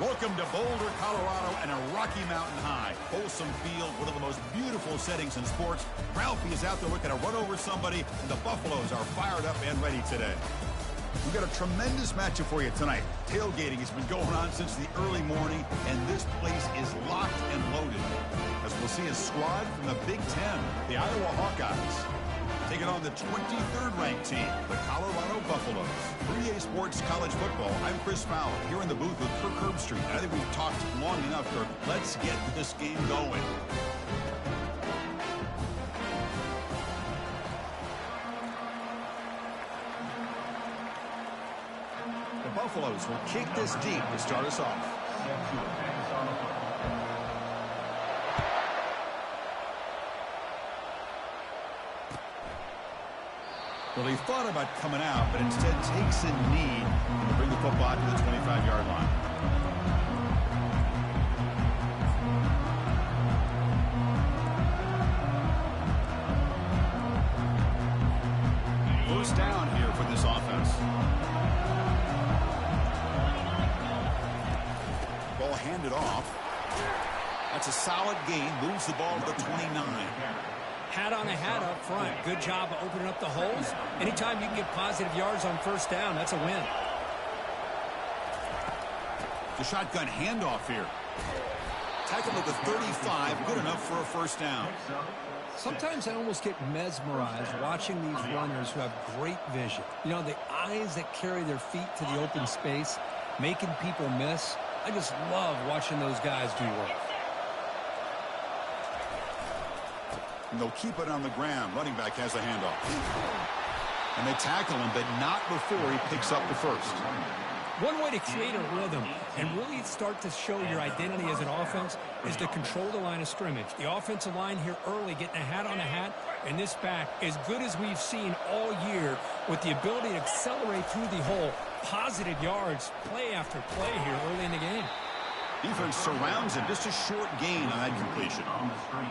Welcome to Boulder, Colorado, and a Rocky Mountain high. Wholesome field, one of the most beautiful settings in sports. Ralphie is out there looking to run over somebody, and the Buffaloes are fired up and ready today. We've got a tremendous matchup for you tonight. Tailgating has been going on since the early morning, and this place is locked and loaded. As we'll see a squad from the Big Ten, the Iowa Hawkeyes, taking on the 23rd ranked team, the Colorado Buffaloes. 3A Sports College Football. I'm Chris Fowler here in the booth with Kirk Herbstreit. I think we've talked long enough, Kirk. Let's get this game going. The Buffaloes will kick this deep to start us off. Well, he thought about coming out, but instead takes a knee to bring the football to the 25-yard line. First down here for this offense. Ball handed off. That's a solid gain. Moves the ball to the 29. Hat on a hat up front. Good job of opening up the holes. Anytime you can get positive yards on first down, that's a win. The shotgun handoff here. Tackle at the 35. Good enough for a first down. Sometimes I almost get mesmerized watching these runners who have great vision. You know, the eyes that carry their feet to the open space, making people miss. I just love watching those guys do work. And they'll keep it on the ground. Running back has the handoff. And they tackle him, but not before he picks up the first. One way to create a rhythm and really start to show your identity as an offense is to control the line of scrimmage. The offensive line here early getting a hat on a hat, and this back as good as we've seen all year with the ability to accelerate through the hole. Positive yards, play after play here early in the game. Defense surrounds him. Just a short gain on that completion.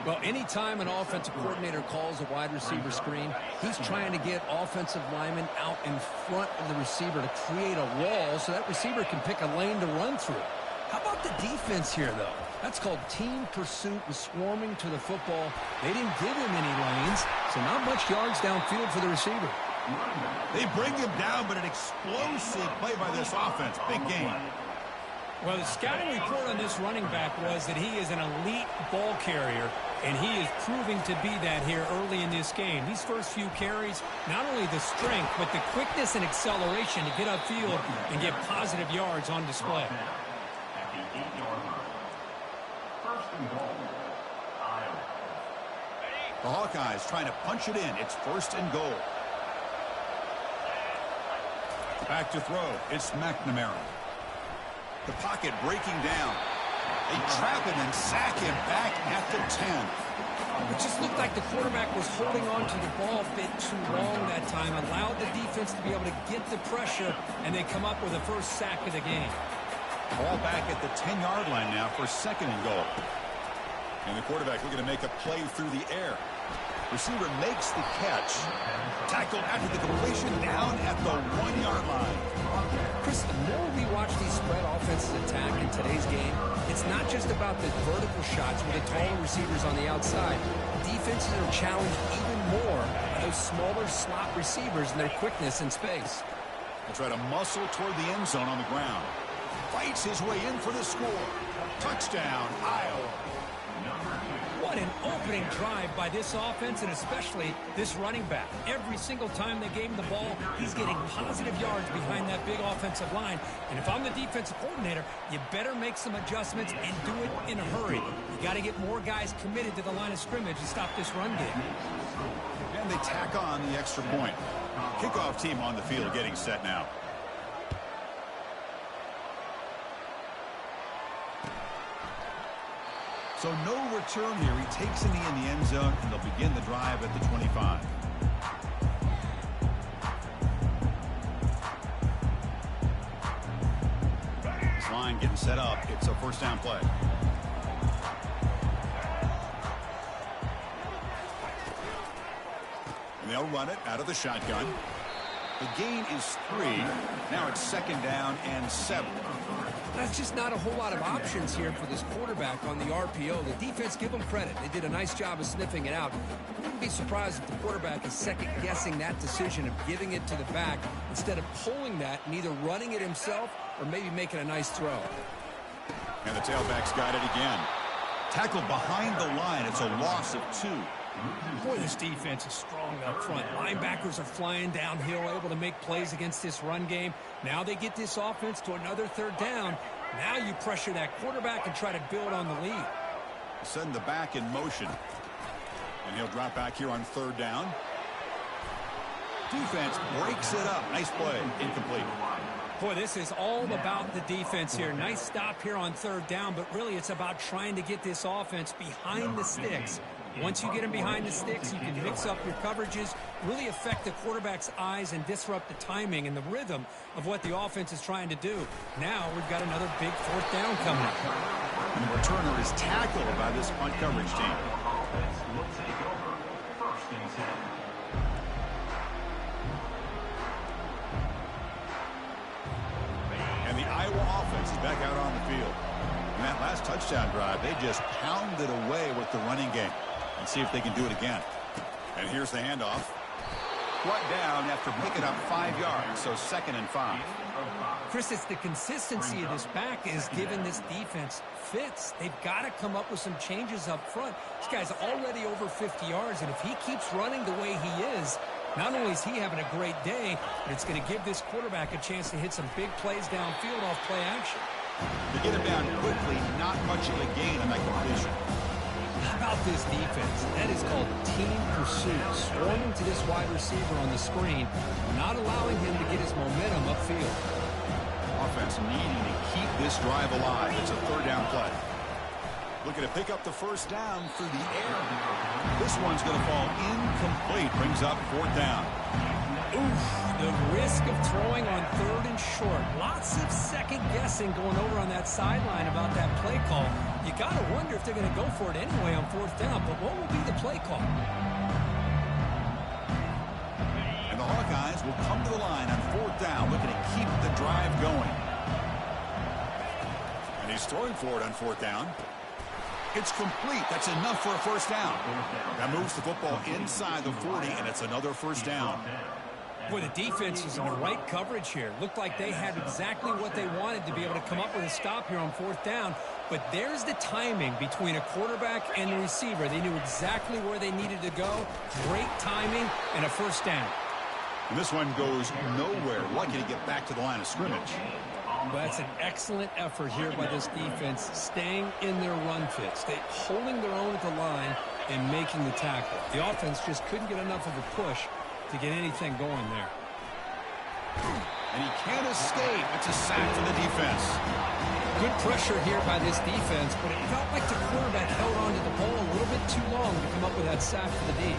Well, anytime an offensive coordinator calls a wide receiver screen, he's trying to get offensive linemen out in front of the receiver to create a wall so that receiver can pick a lane to run through. How about the defense here, though? That's called team pursuit and swarming to the football. They didn't give him any lanes, so not much yards downfield for the receiver. They bring him down, but an explosive play by this offense. Big gain. Well, the scouting report on this running back was that he is an elite ball carrier, and he is proving to be that here early in this game. These first few carries, not only the strength, but the quickness and acceleration to get upfield and get positive yards on display. The Hawkeyes trying to punch it in. It's first and goal. Back to throw. It's McNamara. The pocket breaking down. They trap him and sack him back at the 10. It just looked like the quarterback was holding on to the ball a bit too long that time, allowed the defense to be able to get the pressure, and they come up with the first sack of the game. Ball back at the 10-yard line now for second and goal. And the quarterback looking to make a play through the air. Receiver makes the catch. Tackled after the completion down at the 1-yard line. Chris, the more we watch these spread offenses attack in today's game, it's not just about the vertical shots with the taller receivers on the outside. Defenses are challenged even more by those smaller slot receivers and their quickness in space. They'll try to muscle toward the end zone on the ground. Fights his way in for the score. Touchdown, Iowa. What an opening drive by this offense, and especially this running back. Every single time they gave him the ball, he's getting positive yards behind that big offensive line. And if I'm the defensive coordinator, you better make some adjustments and do it in a hurry. You got to get more guys committed to the line of scrimmage and stop this run game. And they tack on the extra point. Kickoff team on the field getting set now. So no return here. He takes a knee in the end zone, and they'll begin the drive at the 25. This line getting set up. It's a first down play. And they'll run it out of the shotgun. The gain is 3. Now it's 2nd down and 7. That's just not a whole lot of options here for this quarterback on the RPO. The defense, give them credit. They did a nice job of sniffing it out. I wouldn't be surprised if the quarterback is second-guessing that decision of giving it to the back instead of pulling that and either running it himself or maybe making a nice throw. And the tailback's got it again. Tackled behind the line. It's a loss of 2. Boy, this defense is strong up front. Linebackers are flying downhill, able to make plays against this run game. Now they get this offense to another 3rd down. Now you pressure that quarterback and try to build on the lead. Send the back in motion. And he'll drop back here on 3rd down. Defense breaks it up. Nice play. Incomplete. Boy, this is all about the defense here. Nice stop here on 3rd down, but really it's about trying to get this offense behind the sticks. Once you get them behind the sticks, you can mix up your coverages, really affect the quarterback's eyes and disrupt the timing and the rhythm of what the offense is trying to do. Now we've got another big 4th down coming up. And the returner is tackled by this punt coverage team. And the Iowa offense is back out on the field. In that last touchdown drive, they just pounded away with the running game. And see if they can do it again. And here's the handoff. Brought down after picking up 5 yards, so 2nd and 5. Chris, it's the consistency of this back is giving this defense fits. They've got to come up with some changes up front. This guy's already over 50 yards, and if he keeps running the way he is, not only is he having a great day, but it's going to give this quarterback a chance to hit some big plays downfield off play action. To get him down quickly, not much of a gain on that completion. How about this defense? That is called team pursuit. Swarming to this wide receiver on the screen, not allowing him to get his momentum upfield. Offense needing to keep this drive alive. It's a 3rd down play. Looking to pick up the 1st down through the air. This one's going to fall incomplete. Brings up 4th down. Oof, the risk of throwing on 3rd and short. Lots of second guessing going over on that sideline about that play call. You got to wonder if they're going to go for it anyway on 4th down, but what will be the play call? And the Hawkeyes will come to the line on 4th down, looking to keep the drive going. And he's throwing for it on 4th down. It's complete. That's enough for a 1st down. That moves the football inside the 40, and it's another 1st down. Boy, the defense is in the right coverage here. Looked like they had exactly what they wanted to be able to come up with a stop here on 4th down. But there's the timing between a quarterback and the receiver. They knew exactly where they needed to go. Great timing and a 1st down. And this one goes nowhere. Lucky to get back to the line of scrimmage. Well, that's an excellent effort here by this defense, staying in their run fit, holding their own at the line and making the tackle. The offense just couldn't get enough of a push to get anything going there. And he can't escape. It's a sack for the defense. Good pressure here by this defense, but it felt like the quarterback held on to the ball a little bit too long to come up with that sack for the D.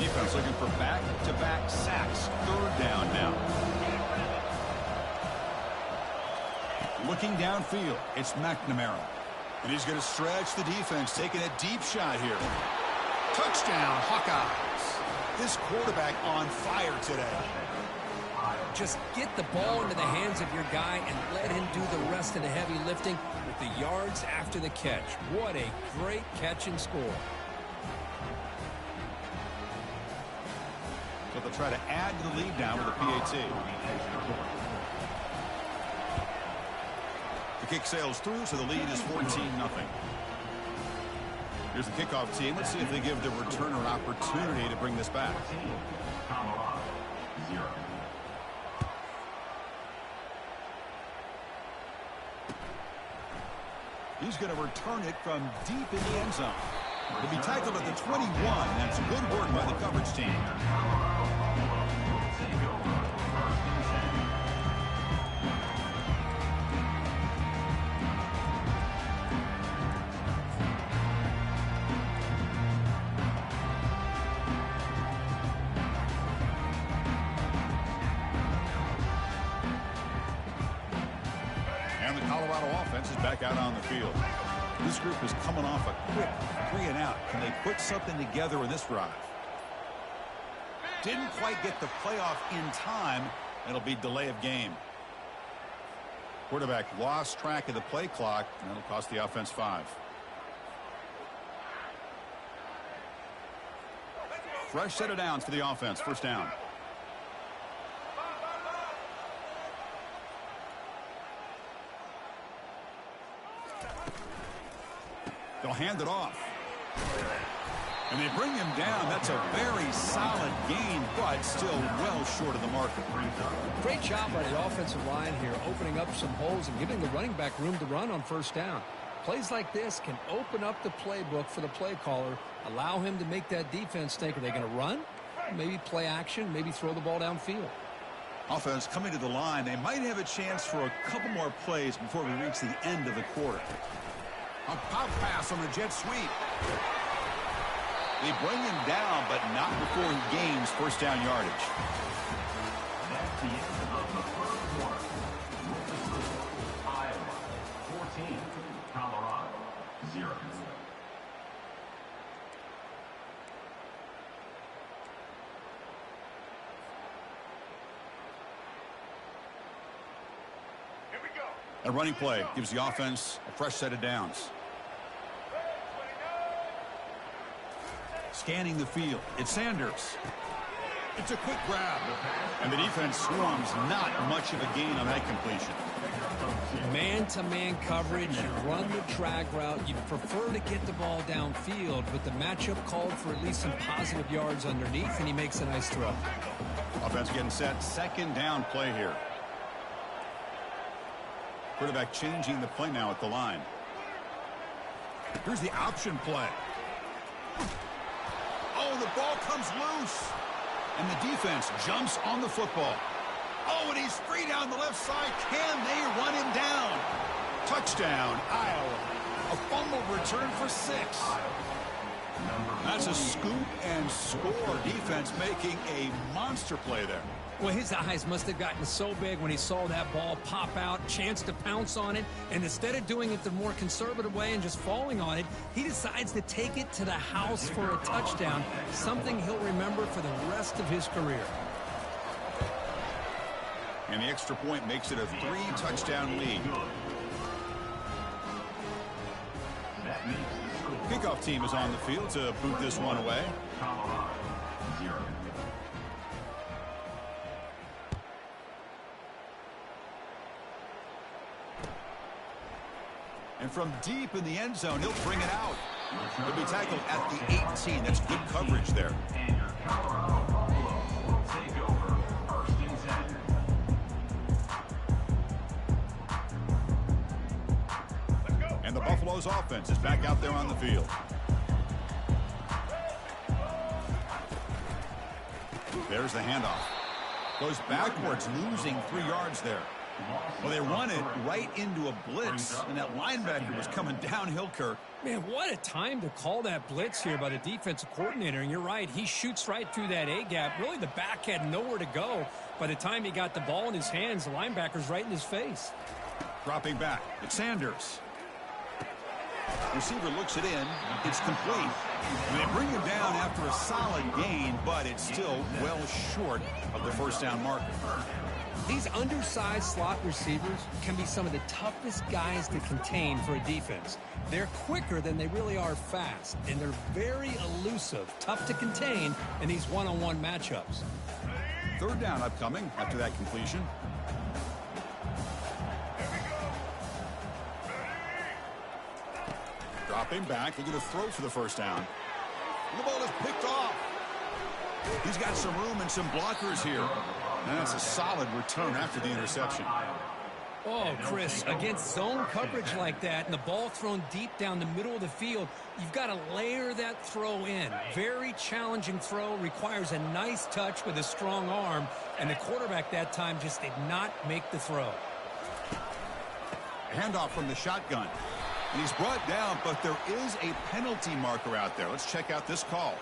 Defense looking for back-to-back sacks. 3rd down now. Looking downfield, it's McNamara. And he's going to stretch the defense, taking a deep shot here. Touchdown, Hawkeyes. This quarterback on fire today. Just get the ball into the hands of your guy and let him do the rest of the heavy lifting with the yards after the catch. What a great catch and score. So they'll try to add to the lead now with a PAT. The kick sails through, so the lead is 14-0. Here's the kickoff team. Let's see if they give the returner an opportunity to bring this back. He's going to return it from deep in the end zone. He'll be tackled at the 21. That's good work by the coverage team. And the Colorado offense is back out on the field. This group is coming off a quick 3-and-out. Can they put something together in this drive? Didn't quite get the playoff in time. It'll be delay of game. Quarterback lost track of the play clock, and that'll cost the offense 5. Fresh set of downs for the offense. First down. They'll hand it off. And they bring him down. That's a very solid gain, but still well short of the mark. Great job by the offensive line here, opening up some holes and giving the running back room to run on first down. Plays like this can open up the playbook for the play caller, allow him to make that defense think, are they going to run? Maybe play action, maybe throw the ball downfield. Offense coming to the line. They might have a chance for a couple more plays before we reach the end of the quarter. A pop pass on the jet sweep. They bring him down, but not before he gains first down yardage. That's the end of the first quarter. Iowa 14, Colorado 0. Here we go. A running play gives the offense a fresh set of downs. Scanning the field. It's Sanders. It's a quick grab. And the defense swarms. Not much of a gain on that completion. Man-to-man coverage. You run the drag route. You prefer to get the ball downfield, but the matchup called for at least some positive yards underneath, and he makes a nice throw. Offense getting set. Second down play here. Quarterback changing the play now at the line. Here's the option play. Oh, the ball comes loose. And the defense jumps on the football. Oh, and he's free down the left side. Can they run him down? Touchdown, Iowa. A fumble return for 6. That's a scoop and score. Defense making a monster play there. Well, his eyes must have gotten so big when he saw that ball pop out, chance to pounce on it, and instead of doing it the more conservative way and just falling on it, he decides to take it to the house for a touchdown, something he'll remember for the rest of his career. And the extra point makes it a 3-touchdown lead. Kickoff team is on the field to boot this one away. And from deep in the end zone, he'll bring it out. He'll be tackled at the 18. That's good coverage there. And the Buffalo's offense is back out there on the field. There's the handoff. Goes backwards, losing 3 yards there. Well, they run it right into a blitz, and that linebacker was coming downhill, Kirk. Man, what a time to call that blitz here by the defensive coordinator. And you're right, he shoots right through that A-gap. Really, the back had nowhere to go. By the time he got the ball in his hands, the linebacker's right in his face. Dropping back, it's Sanders. Receiver looks it in. It's complete. And they bring him down after a solid gain, but it's still well short of the first down marker. These undersized slot receivers can be some of the toughest guys to contain for a defense. They're quicker than they really are fast, and they're very elusive, tough to contain in these one-on-one matchups. Third down upcoming after that completion. Dropping back, they're going to throw for the first down. The ball is picked off. He's got some room and some blockers here. And that's a solid return after the interception. Oh, Chris, against zone coverage like that and the ball thrown deep down the middle of the field, you've got to layer that throw in. Very challenging throw, requires a nice touch with a strong arm, and the quarterback that time just did not make the throw. Handoff from the shotgun. And he's brought down, but there is a penalty marker out there. Let's check out this call.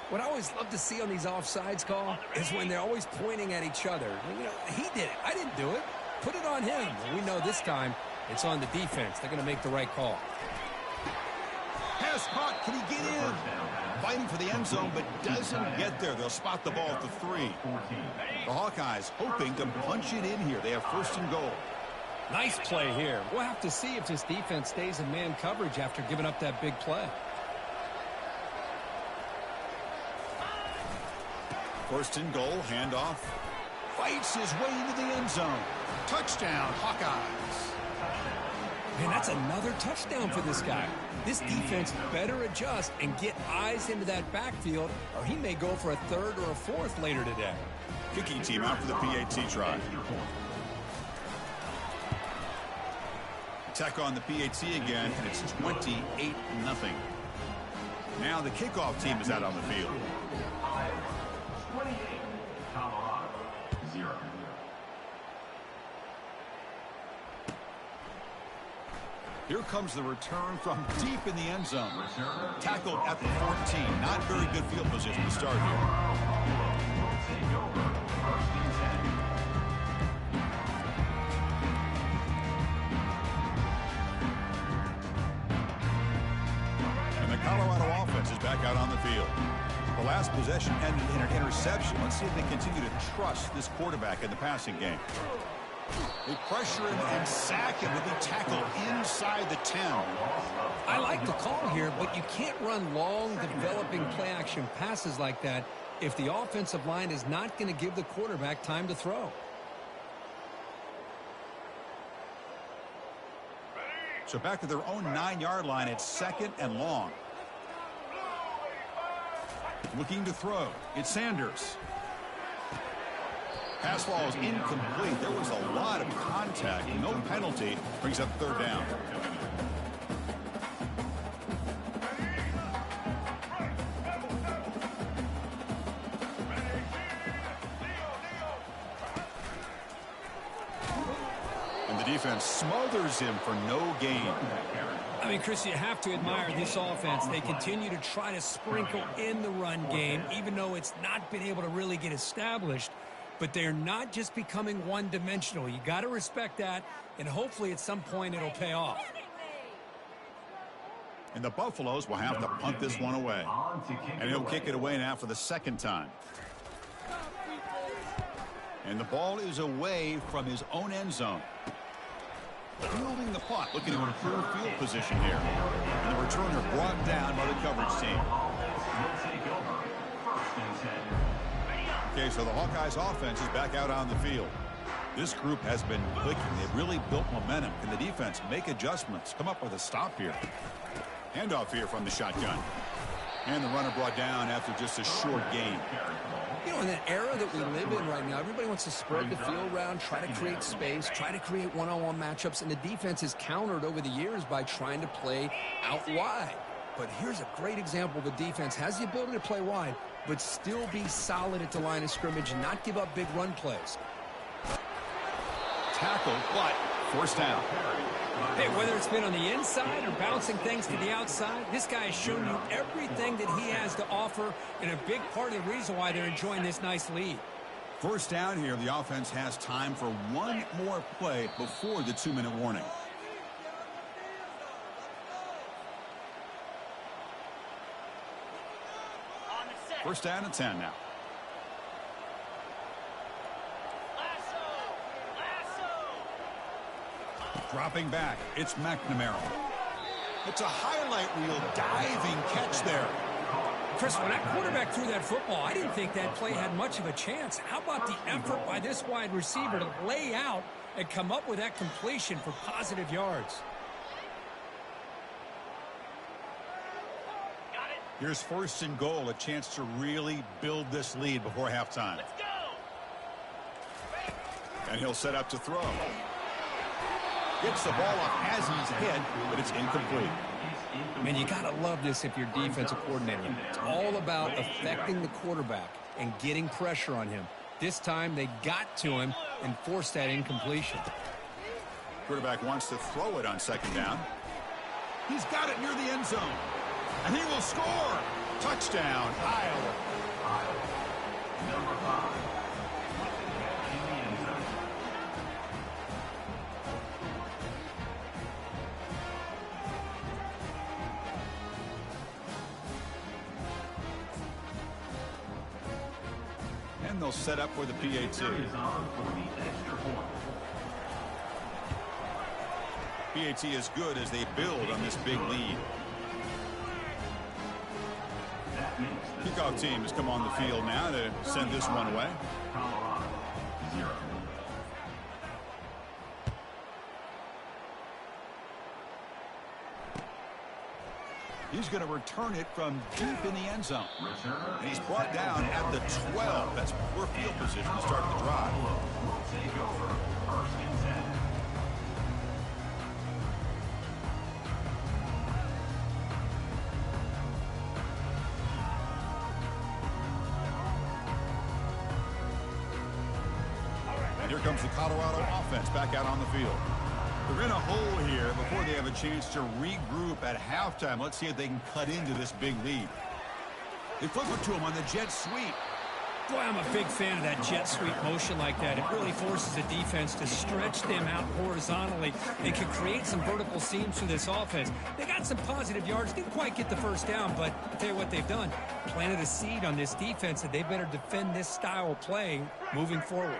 What I always love to see on these offsides call is when they're always pointing at each other. You know, he did it. I didn't do it. Put it on him. We know this time it's on the defense. They're going to make the right call. Pass caught. Can he get in? fighting for the end zone, but doesn't get there. They'll spot the ball at the 3. The Hawkeyes hoping to punch it in here. They have 1st and goal. Nice play here. We'll have to see if this defense stays in man coverage after giving up that big play. 1st and goal, handoff. Fights his way into the end zone. Touchdown, Hawkeyes. Man, that's another touchdown for this guy. This defense better adjust and get eyes into that backfield, or he may go for a 3rd or a 4th later today. Kicking team out for the PAT try. Attack on the PAT again, and it's 28-0. Now the kickoff team is out on the field. 28, Colorado, 0. Here comes the return from deep in the end zone. Tackled at the 14. Not very good field position to start here. Take over, 1st and 10. And the Colorado offense is back out on the field. The last possession ended in an interception. Let's see if they continue to trust this quarterback in the passing game. They pressure him and sack him. He'll be tackled inside the 10. I like the call here, but you can't run long, developing play-action passes like that if the offensive line is not going to give the quarterback time to throw. So back to their own 9-yard line. It's 2nd and long. Looking to throw. It's Sanders. Pass ball is incomplete. There was a lot of contact. No penalty. Brings up 3rd down. And the defense smothers him for no gain. I mean, Chris, you have to admire this offense. They continue to try to sprinkle in the run game, even though it's not been able to really get established. But they're not just becoming one-dimensional. You got to respect that, and hopefully at some point it'll pay off. And the Buffaloes will have to punt this one away. And he'll kick it away now for the 2nd time. And the ball is away from his own end zone. Fielding the punt, looking to improve field position here. And the returner brought down by the coverage team. Okay, so the Hawkeyes offense is back out on the field. This group has been clicking. They've really built momentum. Can the defense make adjustments? Come up with a stop here. Handoff here from the shotgun. And the runner brought down after just a short gain. You know, in that era that we live in right now, everybody wants to spread the field around, try to create space, try to create one-on-one matchups, and the defense is countered over the years by trying to play out wide. But here's a great example. The defense has the ability to play wide, but still be solid at the line of scrimmage and not give up big run plays. Tackle, but 1st down. Hey, whether it's been on the inside or bouncing things to the outside, this guy has shown you everything that he has to offer, and a big part of the reason why they're enjoying this nice lead. 1st down here. The offense has time for one more play before the 2-minute warning. First down and 10 now. Dropping back, it's McNamara. It's a highlight reel diving catch there. Chris, when that quarterback threw that football, I didn't think that play had much of a chance. How about the effort by this wide receiver to lay out and come up with that completion for positive yards? Here's 1st and goal, a chance to really build this lead before halftime. Let's go. And he'll set up to throw. Gets the ball off as he's hit, but it's incomplete. Man, you got to love this if you're defensive coordinator. It's all about affecting the quarterback and getting pressure on him. This time they got to him and forced that incompletion. Quarterback wants to throw it on 2nd down. He's got it near the end zone. And he will score. Touchdown, Iowa. Number 5. In the end zone. 1, they'll set up for the PAT. Is on for the extra point. PAT is good as they build on this big lead. That makes the Kickoff team has come on the field now to send this one away. Colorado 0. He's going to return it from deep in the end zone. Returner And he's brought down at the 12. That's poor field position to start the drive. will take over first and 10. And here comes the Colorado offense back out on the field. They're in a hole here before they have a chance to regroup at halftime. Let's see if they can cut into this big lead. They flip it to him on the jet sweep. Boy, I'm a big fan of that jet sweep motion like that. It really forces the defense to stretch them out horizontally and can create some vertical seams for this offense. They got some positive yards, didn't quite get the first down, but I'll tell you what they've done. Planted a seed on this defense that they better defend this style of play moving forward.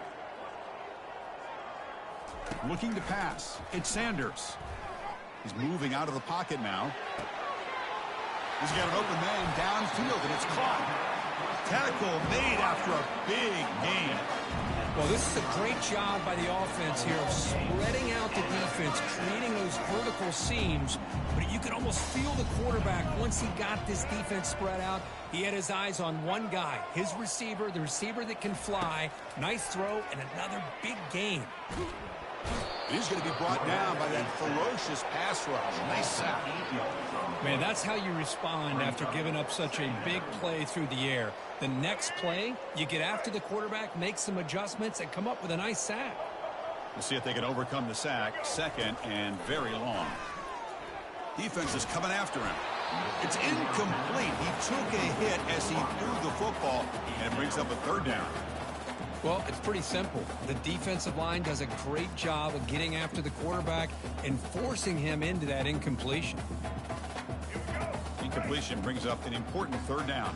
Looking to pass. It's Sanders. He's moving out of the pocket now. He's got an open man downfield, and it's caught. Tackle made after a big gain. Well, this is a great job by the offense here of spreading out the defense, creating those vertical seams. But you could almost feel the quarterback once he got this defense spread out. He had his eyes on one guy, his receiver, the receiver that can fly. Nice throw and another big gain. He's going to be brought down by that ferocious pass rush. Nice sack. Man, that's how you respond after giving up such a big play through the air. The next play, you get after the quarterback, make some adjustments, and come up with a nice sack. We'll see if they can overcome the sack. Second and very long. Defense is coming after him. It's incomplete. He took a hit as he threw the football, and it brings up a third down. Well, it's pretty simple. The defensive line does a great job of getting after the quarterback and forcing him into that incompletion. Incompletion brings up an important third down.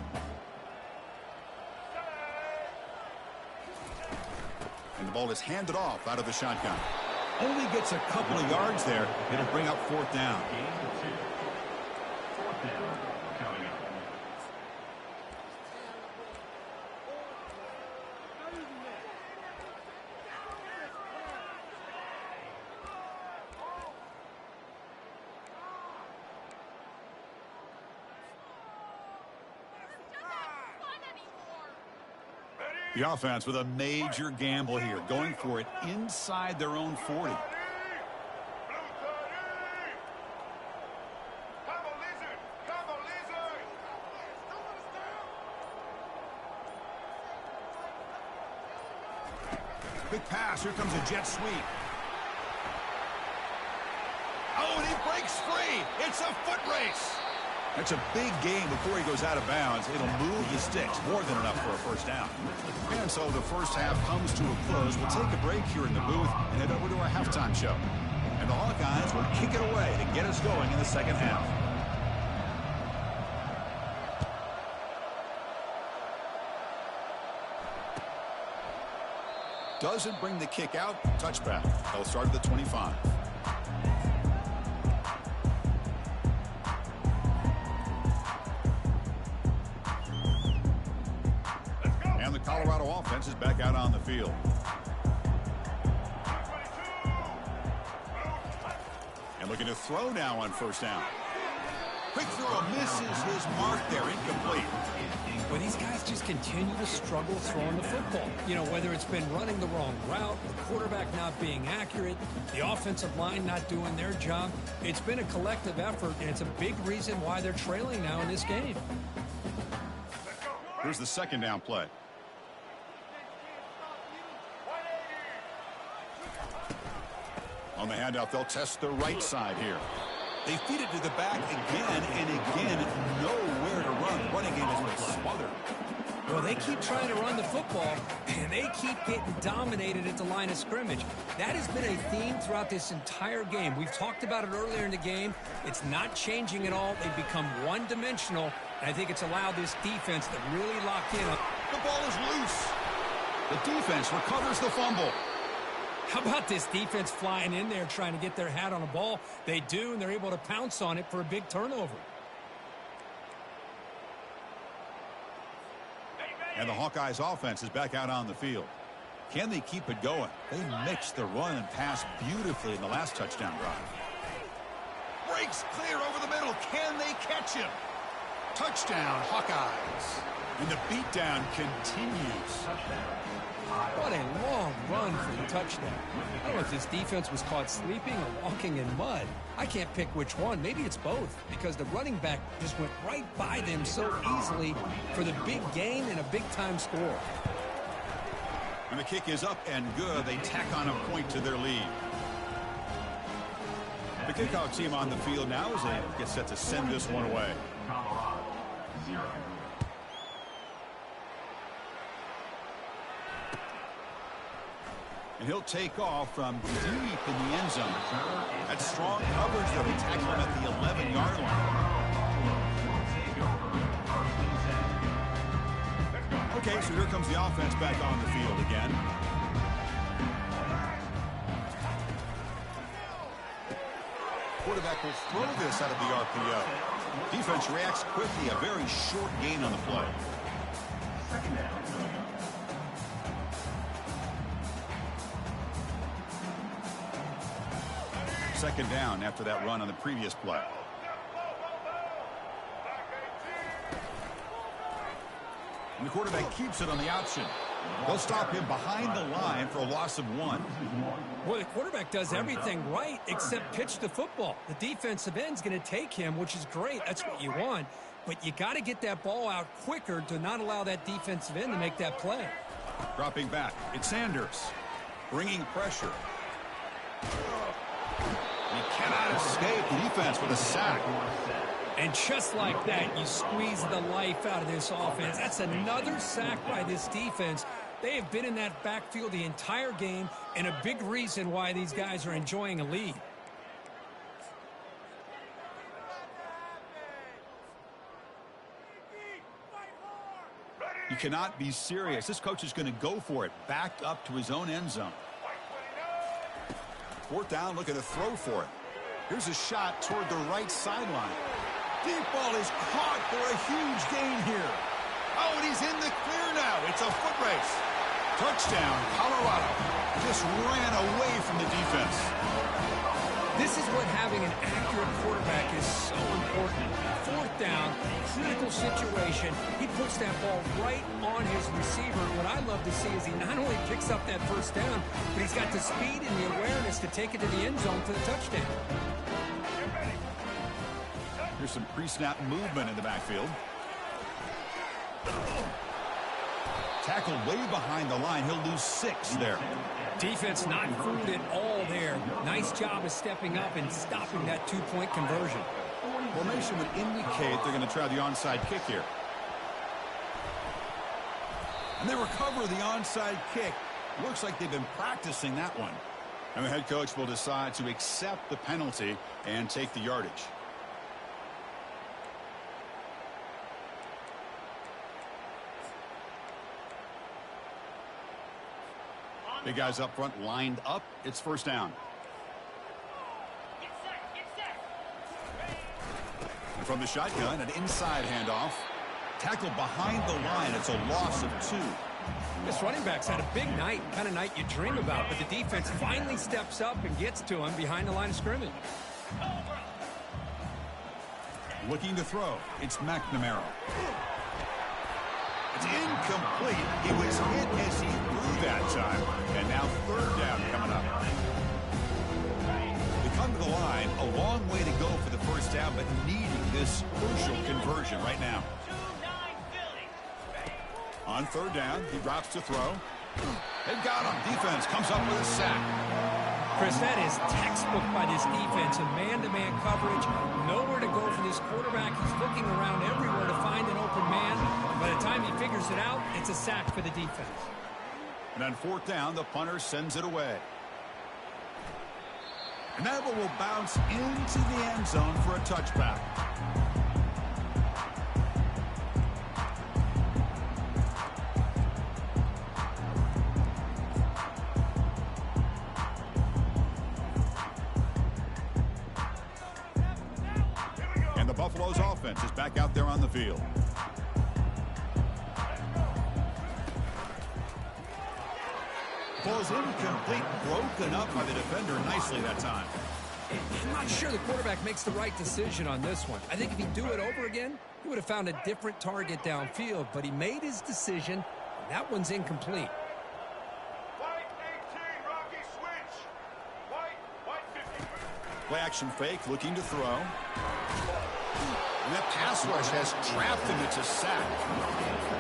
And the ball is handed off out of the shotgun. Only gets a couple of yards there. It'll bring up fourth down. Game 2. Fourth down coming up. The offense with a major gamble here, going for it inside their own 40. Big pass. Here comes a jet sweep. Oh, and he breaks free. It's a foot race. That's a big gain before he goes out of bounds. It'll move the sticks, more than enough for a first down. And so the first half comes to a close. We'll take a break here in the booth and head over to our halftime show. And the Hawkeyes will kick it away to get us going in the second half. Doesn't bring the kick out. Touchback. They'll start at the 25. And the Colorado offense is back out on the field. And looking to throw now on first down. Quick throw misses his mark there. Incomplete. Well, these guys just continue to struggle throwing the football. You know, whether it's been running the wrong route, the quarterback not being accurate, the offensive line not doing their job. It's been a collective effort, and it's a big reason why they're trailing now in this game. Here's the second down play. On the handout, they'll test the right side here. They feed it to the back again and again. Nowhere to run. Running game has been smothered. Well, they keep trying to run the football, and they keep getting dominated at the line of scrimmage. That has been a theme throughout this entire game. We've talked about it earlier in the game. It's not changing at all. They've become one-dimensional, and I think it's allowed this defense to really lock in. The ball is loose. The defense recovers the fumble. How about this defense flying in there trying to get their hat on a ball? They do, and they're able to pounce on it for a big turnover. And the Hawkeyes offense is back out on the field. Can they keep it going? They mixed the run and pass beautifully in the last touchdown drive. Breaks clear over the middle. Can they catch him? Touchdown, Hawkeyes. And the beatdown continues. What a long run for the touchdown. I don't know if this defense was caught sleeping or walking in mud. I can't pick which one. Maybe it's both, because the running back just went right by them so easily for the big gain and a big-time score. And the kick is up and good. They tack on a point to their lead. The kickoff team on the field now as they get set to send this one away. Colorado, 0. And he'll take off from deep in the end zone. That's strong coverage. They'll be tackling at the 11-yard line. Okay, so here comes the offense back on the field again. Quarterback will throw this out of the RPO. Defense reacts quickly. A very short gain on the play. Second down after that run on the previous play. And the quarterback keeps it on the option. They'll stop him behind the line for a loss of 1. Well, the quarterback does everything right except pitch the football. The defensive end's going to take him, which is great. That's what you want. But you got to get that ball out quicker to not allow that defensive end to make that play. Dropping back, it's Sanders. Bringing pressure. He cannot escape defense with a sack. And just like that, you squeeze the life out of this offense. That's another sack by this defense. They have been in that backfield the entire game, and a big reason why these guys are enjoying a lead. You cannot be serious. This coach is going to go for it. Back up to his own end zone. Fourth down, look at the throw for it. Here's a shot toward the right sideline. Deep ball is caught for a huge gain here. Oh, and he's in the clear now. It's a foot race. Touchdown, Colorado. Just ran away from the defense. This is what having an accurate quarterback is so important. Fourth down, critical situation. He puts that ball right on his receiver. What I love to see is he not only picks up that first down, but he's got the speed and the awareness to take it to the end zone for the touchdown. Here's some pre-snap movement in the backfield. Tackled way behind the line. He'll lose 6 there. Defense not fooled at all there. Nice job of stepping up and stopping that 2-point conversion. Formation would indicate they're going to try the onside kick here. And they recover the onside kick. Looks like they've been practicing that one. And the head coach will decide to accept the penalty and take the yardage. Big guys up front lined up. It's first down. And from the shotgun, an inside handoff. Tackled behind the line. It's a loss of 2. This running back's had a big night, kind of night you dream about, but the defense finally steps up and gets to him behind the line of scrimmage. Looking to throw. It's McNamara. It's incomplete. He was hit as he threw that time. And now third down coming up. They come to the line. A long way to go for the first down, but needing this crucial conversion right now. On third down, he drops to throw. They've got him. Defense comes up with a sack. Chris, that is textbook by this defense in man-to-man coverage. Nowhere to go for this quarterback. He's looking around everywhere to find an open man. By the time he figures it out, it's a sack for the defense. And on fourth down, the punter sends it away. And that one will bounce into the end zone for a touchback. Buffalo's offense is back out there on the field. Ball's incomplete, broken up by the defender nicely that time. I'm not sure the quarterback makes the right decision on this one. I think if he'd do it over again, he would have found a different target downfield, but he made his decision, and that one's incomplete. White 18, Rocky switch. White 50. Play action fake, looking to throw. And that pass rush has trapped him. It's a sack.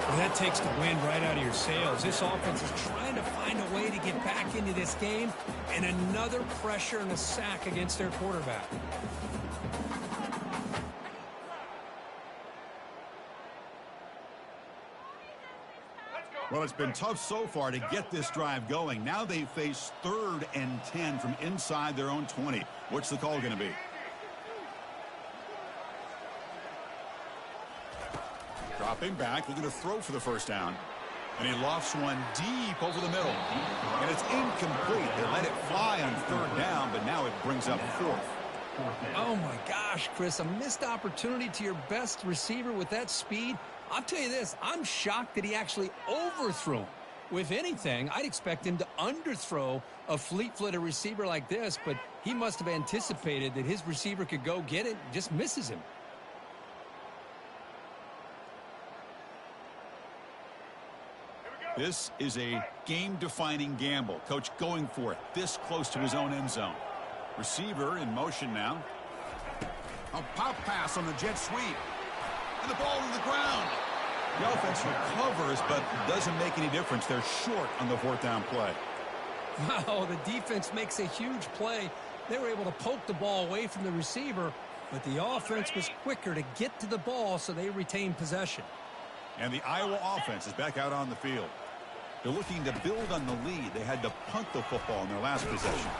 Well, that takes the wind right out of your sails. This offense is trying to find a way to get back into this game, and another pressure and a sack against their quarterback. Well, it's been tough so far to get this drive going. Now they face 3rd and 10 from inside their own 20. What's the call going to be? Dropping back, looking to throw for the first down. And he lofts one deep over the middle. And it's incomplete. They let it fly on 3rd down, but now it brings up 4th. Oh, my gosh, Chris, a missed opportunity to your best receiver with that speed. I'll tell you this, I'm shocked that he actually overthrew him. If anything, I'd expect him to underthrow a fleet-footed receiver like this, but he must have anticipated that his receiver could go get it and just misses him. This is a game-defining gamble. Coach going for it this close to his own end zone. Receiver in motion now. A pop pass on the jet sweep. And the ball to the ground. The offense recovers, but doesn't make any difference. They're short on the 4th down play. Wow, the defense makes a huge play. They were able to poke the ball away from the receiver, but the offense was quicker to get to the ball, so they retained possession. And the Iowa offense is back out on the field. They're looking to build on the lead. They had to punt the football in their last possession.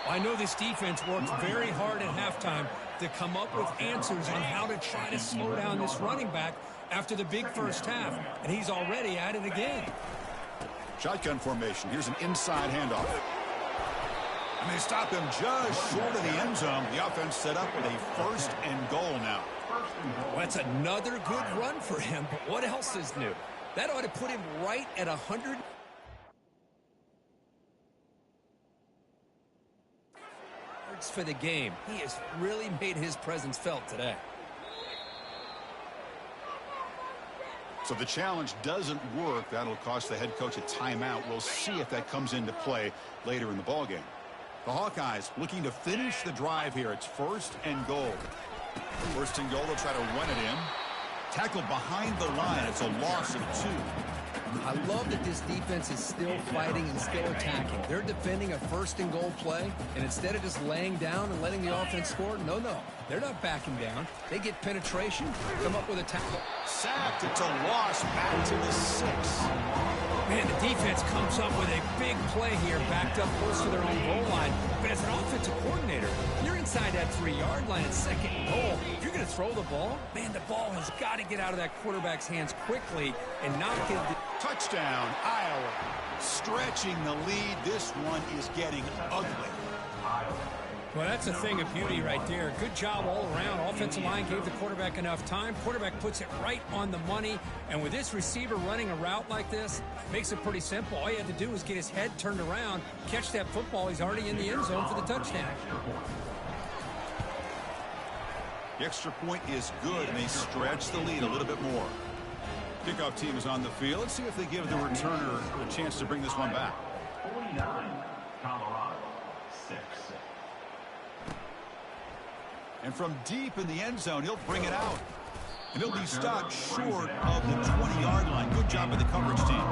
I know this defense worked very hard at halftime to come up with answers on how to try to slow down this running back after the big first half, and he's already at it again. Shotgun formation. Here's an inside handoff. And they stop him just short of the end zone. The offense set up with a 1st and goal now. Well, that's another good run for him, but what else is new? That ought to put him right at 100. For the game. He has really made his presence felt today. So the challenge doesn't work. That'll cost the head coach a timeout. We'll see if that comes into play later in the ballgame. The Hawkeyes looking to finish the drive here. It's 1st and goal. 1st and goal, they'll try to run it in. Tackled behind the line. It's a loss of 2. I love that this defense is still fighting and still attacking. They're defending a 1st and goal play, and instead of just laying down and letting the offense score, no, they're not backing down. They get penetration, come up with a tackle. Sacked, it's a loss, back to the 6. Man, the defense comes up with a big play here, backed up close to their own goal line. But as an offensive coordinator, you're inside that 3-yard line at 2nd and goal. If you're going to throw the ball, man, the ball has got to get out of that quarterback's hands quickly and not give the... Touchdown, Iowa. Stretching the lead. This one is getting ugly. Well, that's a thing of beauty right there. Good job all around. Offensive line gave the quarterback enough time. Quarterback puts it right on the money. And with this receiver running a route like this, makes it pretty simple. All you had to do was get his head turned around, catch that football. He's already in the end zone for the touchdown. The extra point is good, and they stretch the lead a little bit more. Kickoff team is on the field. Let's see if they give the returner a chance to bring this one back. 49, Colorado, 6. And from deep in the end zone, he'll bring it out. And he'll be stopped short of the 20-yard line. Good job by the coverage team.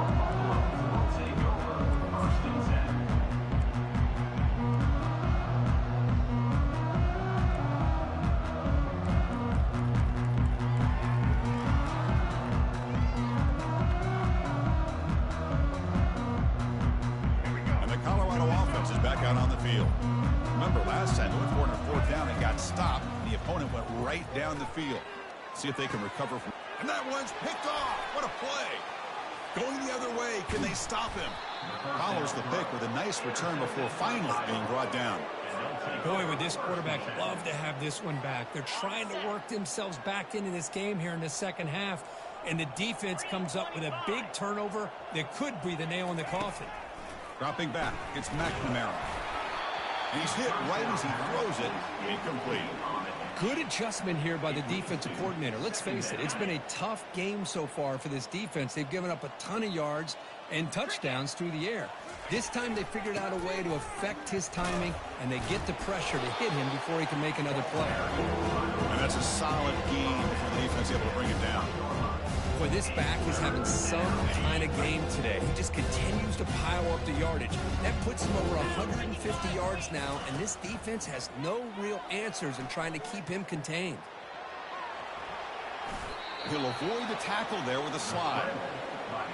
And the Colorado offense is back out on the field. Remember, last time they went for it on 4th down and got stopped. The opponent went right down the field. See if they can recover from. And that one's picked off. What a play. Going the other way. Can they stop him? Follows the pick with a nice return before finally being brought down. Boy, would this quarterback love to have this one back. They're trying to work themselves back into this game here in the second half, and the defense comes up with a big turnover that could be the nail in the coffin. Dropping back, it's McNamara. And he's hit right as he throws it. Incomplete. Good adjustment here by the defensive coordinator. Let's face it, it's been a tough game so far for this defense. They've given up a ton of yards and touchdowns through the air. This time they figured out a way to affect his timing, and they get the pressure to hit him before he can make another play. And that's a solid game for the defense able to bring it down. Boy, this back is having some kind of game today. He just continues to pile up the yardage. That puts him over 150 yards now, and this defense has no real answers in trying to keep him contained. He'll avoid the tackle there with a slide.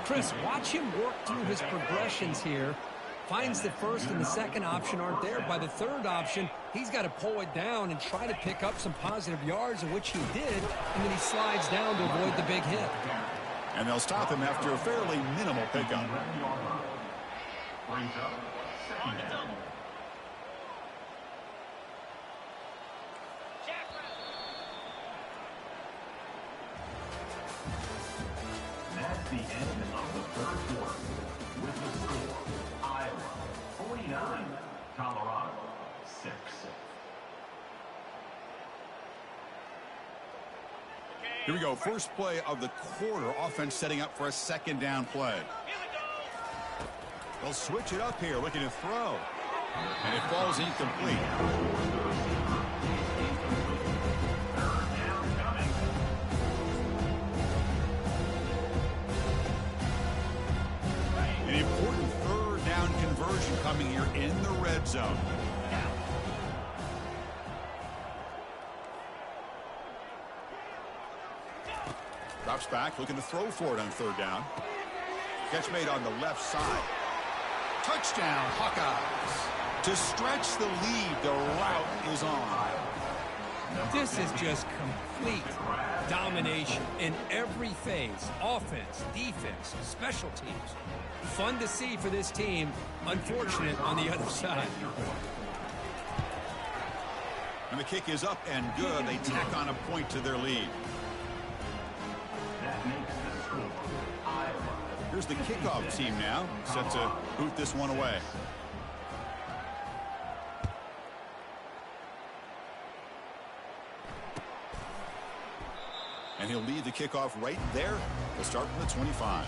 Chris, watch him work through his progressions here. Finds the first and the second option aren't there. By the third option, he's got to pull it down and try to pick up some positive yards, of which he did, and then he slides down to avoid the big hit. And they'll stop him after a fairly minimal pickup. Brings up second down. That's the end of the third quarter. With the score, Iowa 49, Colorado 6. Here we go. First play of the quarter. Offense setting up for a second down play. They'll switch it up here, looking to throw. And it falls incomplete. An important third down conversion coming here in the red zone. Drops back, looking to throw for it on third down. Catch made on the left side. Touchdown, Hawkeyes. To stretch the lead, the route is on. This is just complete domination in every phase. Offense, defense, special teams. Fun to see for this team. Unfortunate on the other side. And the kick is up and good. They tack on a point to their lead. That makes the score, Iowa. Here's the kickoff team now, set to boot this one away. And he'll lead the kickoff right there. They'll start from the 25.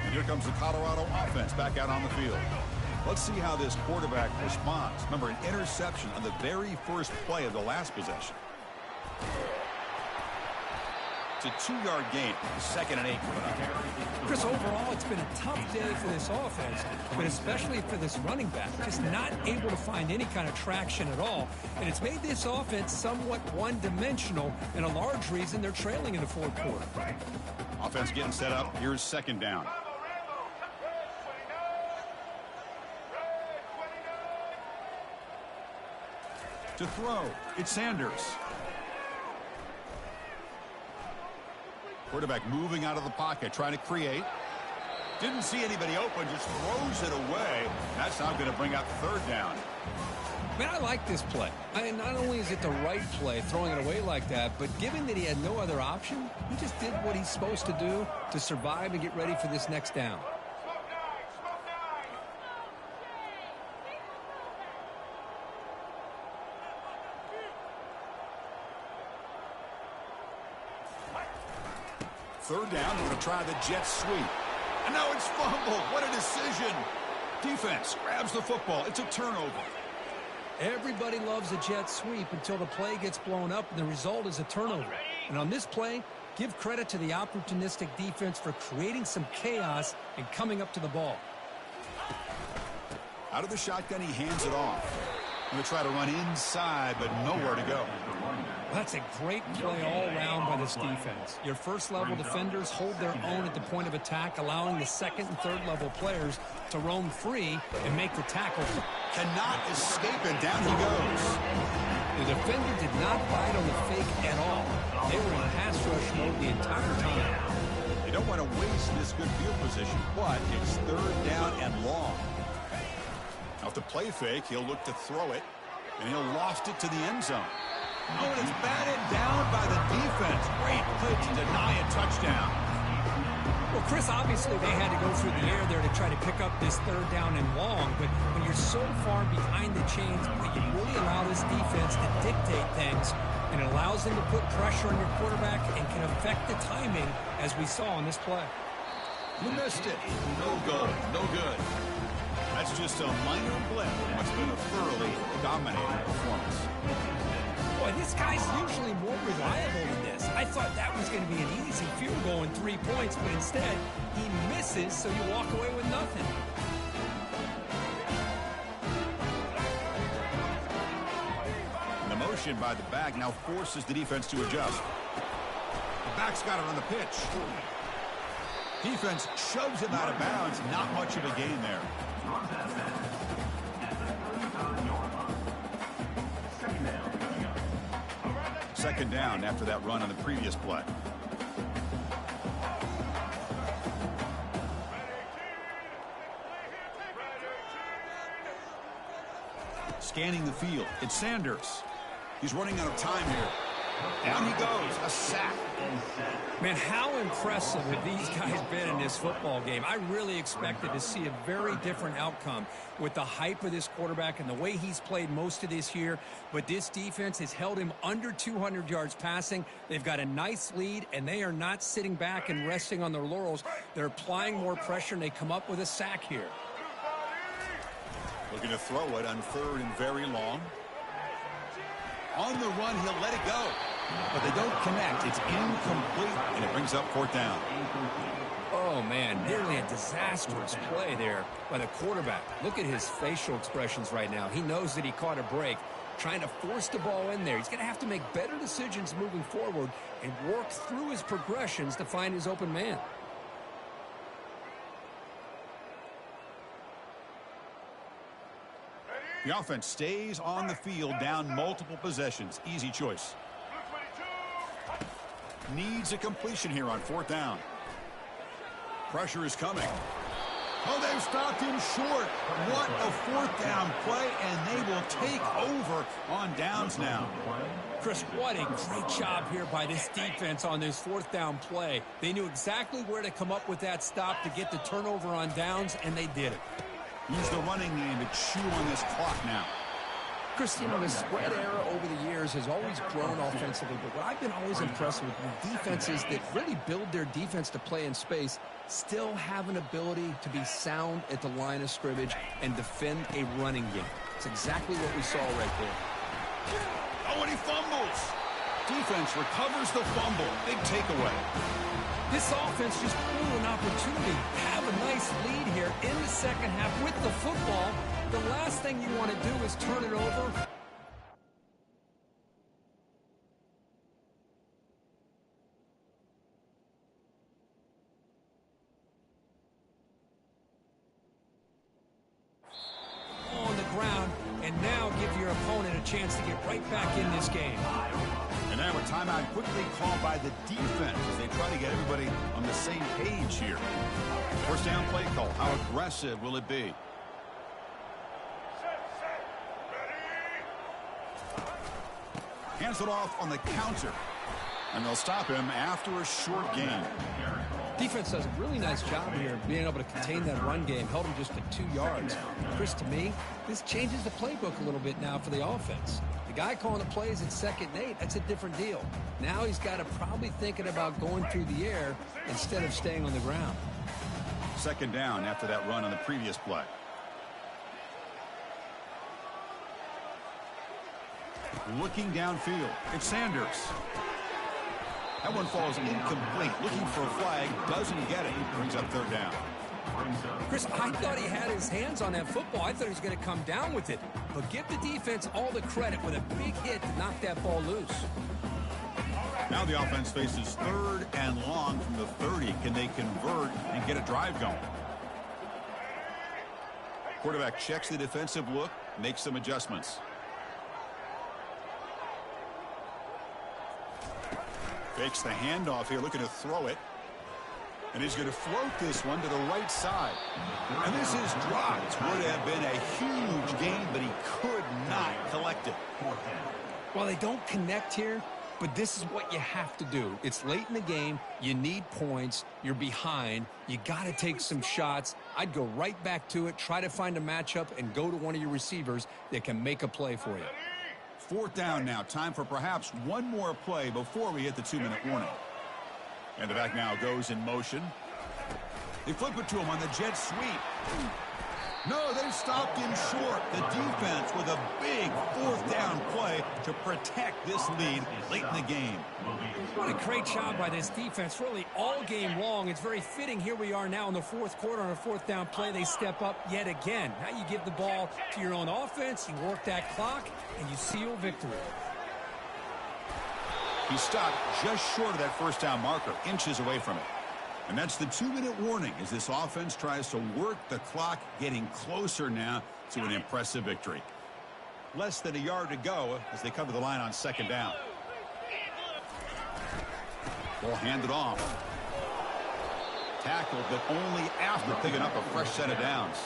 And here comes the Colorado offense back out on the field. Let's see how this quarterback responds. Remember, an interception on the very first play of the last possession. It's a 2-yard gain. 2nd and 8 coming up. Chris, overall, it's been a tough day for this offense, but especially for this running back. Just not able to find any kind of traction at all. And it's made this offense somewhat one-dimensional, and a large reason they're trailing in the fourth quarter. Offense getting set up. Here's second down. To throw, it's Sanders. Quarterback moving out of the pocket, trying to create. Didn't see anybody open, just throws it away. That's now going to bring up third down. Man, I like this play. Not only is it the right play, throwing it away like that, but given that he had no other option, he just did what he's supposed to do to survive and get ready for this next down. Third down, they're going to try the jet sweep. And now it's fumbled. What a decision. Defense grabs the football. It's a turnover. Everybody loves a jet sweep until the play gets blown up and the result is a turnover. And on this play, give credit to the opportunistic defense for creating some chaos and coming up to the ball. Out of the shotgun, he hands it off. Going to try to run inside, but nowhere to go. That's a great play all around by this defense. Your first-level defenders hold their own at the point of attack, allowing the second and third-level players to roam free and make the tackle. Cannot escape, and down he goes. The defender did not bite on the fake at all. They were in pass rush mode the entire time. You don't want to waste this good field position, but it's third down and long. Now, if the play fake, he'll look to throw it, and he'll loft it to the end zone. Oh, and it's batted down by the defense. Great play to deny a touchdown. Well, Chris, obviously they had to go through the air there to try to pick up this third down and long, but when you're so far behind the chains, you really allow this defense to dictate things, and it allows them to put pressure on your quarterback and can affect the timing, as we saw on this play. You missed it. No goal. No good. That's just a minor blip in what's been a thoroughly dominating performance. Boy, this guy's usually more reliable than this. I thought that was going to be an easy field goal and 3 points, but instead, he misses, so you walk away with nothing. The motion by the back now forces the defense to adjust. The back's got it on the pitch. Defense shoves him out of bounds. Not much of a gain there. Second down after that run on the previous play. Scanning the field, it's Sanders. He's running out of time here. Down he goes, a sack. Man, how impressive have these guys been in this football game? I really expected to see a very different outcome with the hype of this quarterback and the way he's played most of this year. But this defense has held him under 200 yards passing. They've got a nice lead, and they are not sitting back and resting on their laurels. They're applying more pressure, and they come up with a sack here. Looking to throw it on third and very long. On the run, he'll let it go. But they don't connect. It's incomplete, and it brings up fourth down. Oh, man, nearly a disastrous play there by the quarterback. Look at his facial expressions right now. He knows that he caught a break, trying to force the ball in there. He's going to have to make better decisions moving forward and work through his progressions to find his open man. The offense stays on the field, down multiple possessions. Easy choice. Needs a completion here on fourth down. Pressure is coming. Oh, they've stopped him short. What a fourth down play, and they will take over on downs now. Chris, what a great job here by this defense on this fourth down play. They knew exactly where to come up with that stop to get the turnover on downs, and they did it. Use the running game to chew on this clock now. Chris, you know, the spread era over the years has always grown offensively, but what I've been always impressed with defenses that really build their defense to play in space still have an ability to be sound at the line of scrimmage and defend a running game. It's exactly what we saw right there. Oh, and he fumbles. Defense recovers the fumble. Big takeaway. This offense just blew an opportunity to have a nice lead here in the second half with the football. The last thing you want to do is turn it over. On the ground, and now give your opponent a chance to get right back in this game. And now a timeout quickly called by the defense as they try to get everybody on the same page here. First down play call. How aggressive will it be? Hands it off on the counter. And they'll stop him after a short gain. Defense does a really nice job here being able to contain that run game. Held him just to 2 yards. Chris, to me, this changes the playbook a little bit now for the offense. The guy calling the plays at 2nd and 8, that's a different deal. Now he's got to probably thinking about going through the air instead of staying on the ground. Second down after that run on the previous play. Looking downfield, it's Sanders. That one falls incomplete. Looking for a flag, doesn't get it. Brings up third down. Chris, I thought he had his hands on that football. I thought he was going to come down with it. But give the defense all the credit with a big hit to knock that ball loose. Now the offense faces third and long from the 30. Can they convert and get a drive going? Quarterback checks the defensive look, makes some adjustments. Fakes the handoff here, looking to throw it. And he's going to float this one to the right side. And this is dropped. Would have been a huge gain, but he could not collect it. Well, they don't connect here, but this is what you have to do. It's late in the game. You need points. You're behind. You got to take some shots. I'd go right back to it, try to find a matchup, and go to one of your receivers that can make a play for you. 4th down now. Time for perhaps one more play before we hit the 2-minute warning. And the back now goes in motion. They flip it to him on the jet sweep. No, they stopped him short. The defense with a big 4th down play to protect this lead late in the game. What a great job by this defense, really all game long. It's very fitting. Here we are now in the 4th quarter on a 4th down play. They step up yet again. Now you give the ball to your own offense, you work that clock, and you seal victory. He stopped just short of that 1st down marker, inches away from it. And that's the 2-minute warning as this offense tries to work the clock, getting closer now to an impressive victory. Less than a yard to go as they come to the line on 2nd down. Ball handed off. Tackled, but only after picking up a fresh set of downs.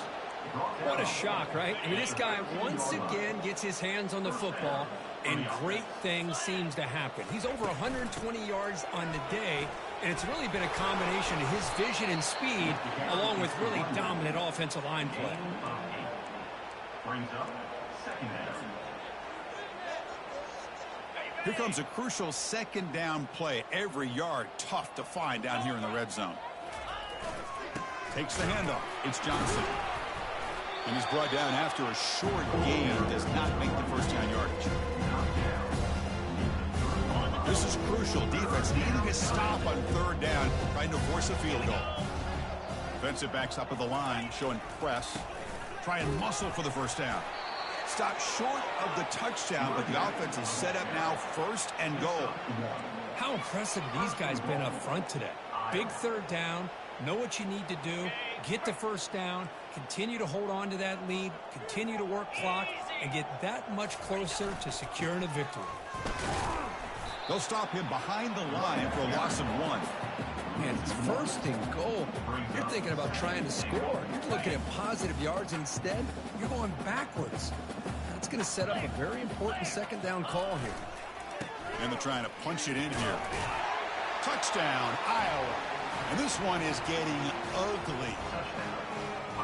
What a shock, right? I mean, this guy once again gets his hands on the football, and great things seems to happen. He's over 120 yards on the day, and it's really been a combination of his vision and speed, along with really dominant offensive line play. Brings up 2nd down. Here comes a crucial 2nd down play. Every yard tough to find down here in the red zone. Takes the handoff. It's Johnson. And he's brought down after a short gain. Does not make the 1st down yardage. This is crucial. Defense needing a stop on 3rd down, trying to force a field goal. Defensive backs up at the line, showing press. Try and muscle for the 1st down. Stopped short of the touchdown, but the offense is set up now 1st and goal. How impressive have these guys been up front today? Big 3rd down, know what you need to do, get the 1st down, continue to hold on to that lead, continue to work clock, and get that much closer to securing a victory. They'll stop him behind the line for a loss of 1. And it's 1st and goal. You're thinking about trying to score. You're looking at positive yards. Instead, you're going backwards. That's going to set up a very important 2nd down call here. And they're trying to punch it in here. Touchdown, Iowa. And this one is getting ugly.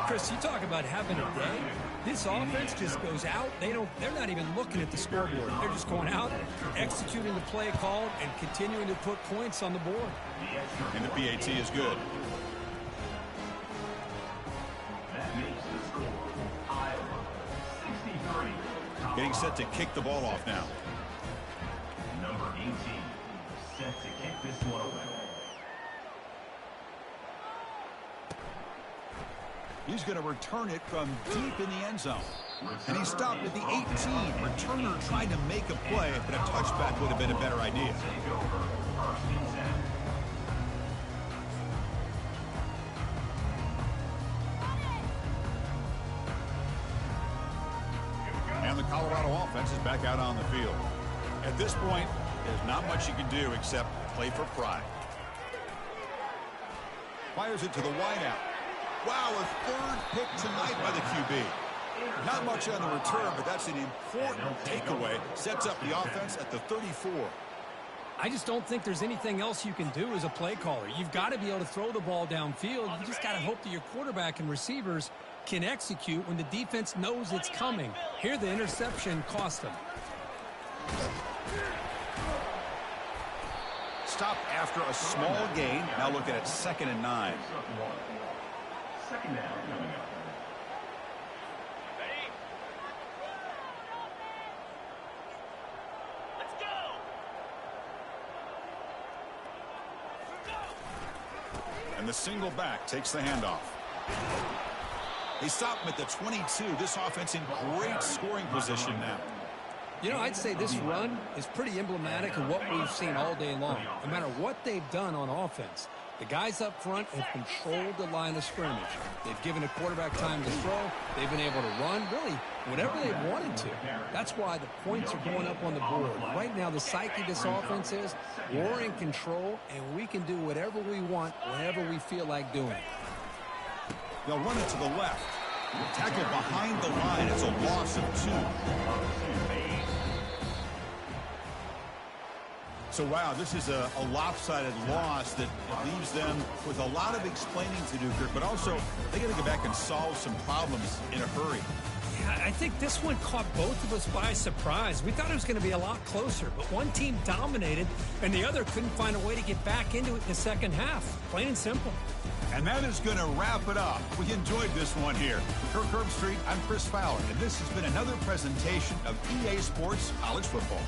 Chris, you talk about having a day. This offense just goes out. They're not even looking at the scoreboard. They're just going out, executing the play called, and continuing to put points on the board. And the PAT is good. That makes the score Iowa 63. Getting set to kick the ball off now. Number 18 set to kick this one away. He's going to return it from deep in the end zone. And he stopped at the 18. Returner tried to make a play, but a touchback would have been a better idea. And the Colorado offense is back out on the field. At this point, there's not much you can do except play for pride. Fires it to the wideout. Wow, a 3rd pick tonight by the QB. Not much on the return, but that's an important takeaway. Sets up the offense at the 34. I just don't think there's anything else you can do as a play caller. You've got to be able to throw the ball downfield. You just got to hope that your quarterback and receivers can execute when the defense knows it's coming. Here, the interception cost them. Stop after a small gain. Now looking at 2nd and 9. 2nd down coming up. Ready? Let's go! And the single back takes the handoff. They stop him at the 22. This offense in great scoring position now. You know, I'd say this run is pretty emblematic of what we've seen all day long. No matter what they've done on offense, the guys up front have controlled the line of scrimmage. They've given a quarterback time to throw. They've been able to run, really, whatever they've wanted to. That's why the points are going up on the board. Right now, the psyche of this offense is we're in control, and we can do whatever we want whenever we feel like doing it. They'll run it to the left. Tackle behind the line. It's a loss of 2. So, wow, this is a lopsided loss that leaves them with a lot of explaining to do, Kirk, but also they got to go back and solve some problems in a hurry. Yeah, I think this one caught both of us by surprise. We thought it was going to be a lot closer, but one team dominated, and the other couldn't find a way to get back into it in the second half. Plain and simple. And that is going to wrap it up. We enjoyed this one here. For Kirk Herbstreit, I'm Chris Fowler, and this has been another presentation of EA Sports College Football.